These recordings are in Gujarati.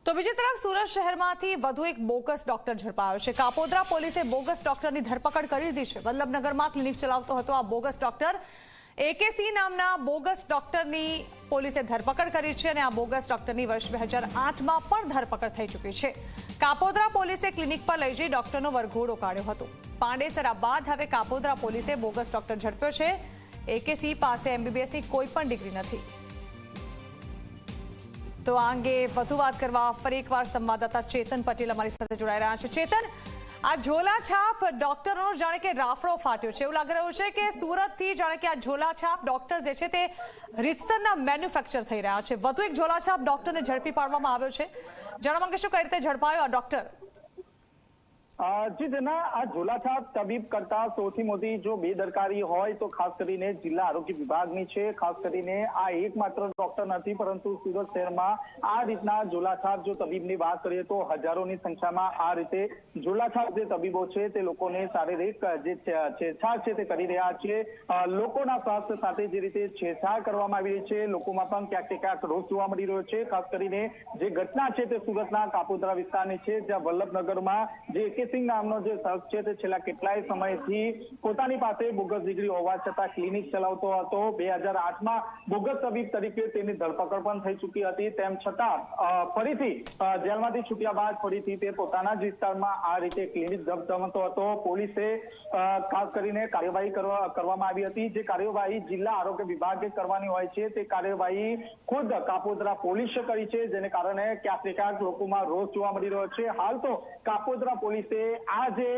તો બીજી તરફ સુરત શહેરમાંથી વધુ એક બોગસ ડોક્ટર ઝડપાયો છે। કાપોદ્રા પોલીસે બોગસ ડોક્ટરની ધરપકડ કરી દીધી છે। વલ્લભનગરમાં ક્લિનિક ચલાવતો હતો આ બોગસ ડોક્ટર એકેસી નામના બોગસ ડોક્ટરની પોલીસે ધરપકડ કરી છે અને આ બોગસ ડોક્ટરની વર્ષ 2008માં પણ ધરપકડ થઈ ચૂકી છે। કાપોદ્રા પોલીસે ક્લિનિક પર લઈ જઈ ડોક્ટરનો વરઘોડો કાઢ્યો હતો। પાંડેસરા બાદ હવે કાપોદ્રા પોલીસે બોગસ ડોક્ટર ઝડપ્યો છે। એકેસી પાસે એમબીબીએસની કોઈ પણ ડિગ્રી નથી। તો આ અંગે વધુ વાત કરવા ફરી એકવાર સંવાદદાતા ચેતન પટેલ અમારી સાથે જોડાઈ રહ્યા છે। ચેતન, આ ઝોલાછાપ ડોક્ટરનો જાણે કે રાફડો ફાટ્યો છે। એવું લાગી રહ્યું છે કે સુરતથી જાણે કે આ ઝોલાછાપ ડોક્ટર જે છે તે રીતસરના મેન્યુફેક્ચર થઈ રહ્યા છે। વધુ એક ઝોલાછાપ ડોક્ટરને ઝડપી પાડવામાં આવ્યો છે। જણાવવા માંગીશું કઈ રીતે ઝડપાયો આ ડોક્ટર? જી જેના આ ઝોલાછાપ તબીબ કરતા સૌથી મોટી જો બેદરકારી હોય તો ખાસ કરીને જિલ્લા આરોગ્ય વિભાગની છે। ખાસ કરીને આ એકમાત્ર ડોક્ટર નથી, પરંતુ સુરત શહેરમાં આ રીતના ઝોલાછાપ જો તબીબની વાત કરીએ તો હજારોની સંખ્યામાં આ રીતે ઝોલાછાપ જે તબીબો છે તે લોકોને શારીરિક જે છેડછાડ છે તે કરી રહ્યા છે। લોકોના સ્વાસ્થ્ય સાથે જે રીતે છેડછાડ કરવામાં આવી રહી છે, લોકોમાં પણ ક્યાંક ને ક્યાંક રોષ જોવા મળી રહ્યો છે। ખાસ કરીને જે ઘટના છે તે સુરતના કાપોદ્રા વિસ્તારની છે, જ્યાં વલ્લભનગરમાં જે સિંહ નામનો જે શખ્સ છે તે છેલ્લા કેટલાય સમયથી પોતાની પાસે બોગસ ડિગ્રી હોવા છતાં ક્લિનિક ચલાવતો હતો। 2008માં બોગસ તબીબ તરીકે તેની ધરપકડ પણ થઈ ચૂકી હતી। તેમ છતાં ફરીથી જેલમાંથી છૂટ્યા બાદ ફરીથી તે પોતાના જ વિસ્તારમાં આ રીતે ક્લિનિક ધમધમતો હતો। પોલીસે ખાસ કરીને કાર્યવાહી કરવામાં આવી હતી। જે કાર્યવાહી જિલ્લા આરોગ્ય વિભાગે કરવાની હોય છે તે કાર્યવાહી ખુદ કાપોદ્રા પોલીસે કરી છે, જેને કારણે ક્યાંક ને ક્યાંક લોકોમાં રોષ જોવા મળી રહ્યો છે। હાલ તો કાપોદ્રા પોલીસે આ જે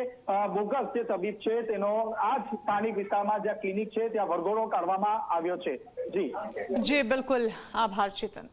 બોગસ જે તબીબ છે તેનો આ જ સ્થાનિક વિસ્તારમાં જ્યાં ક્લિનિક છે ત્યાં વરઘોડો કાઢવામાં આવ્યો છે। જી બિલકુલ, આભાર ચેતન।